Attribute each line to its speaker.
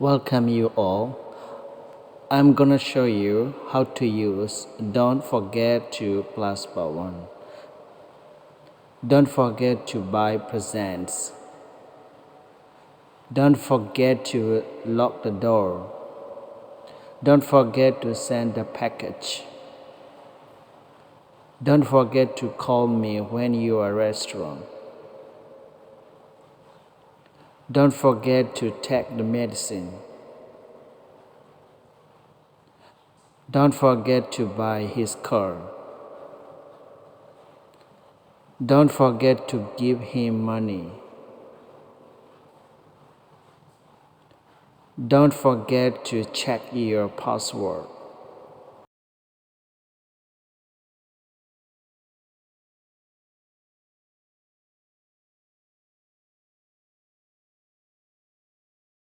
Speaker 1: Welcome you all. I'm gonna show you how to use don't forget to plus button. Don't forget to buy presents. Don't forget to lock the door. Don't forget to send the package. Don't forget to call me when you are at a restaurant. Don't forget to take the medicine. Don't forget to buy his car. Don't forget to give him money. Don't forget to check your password.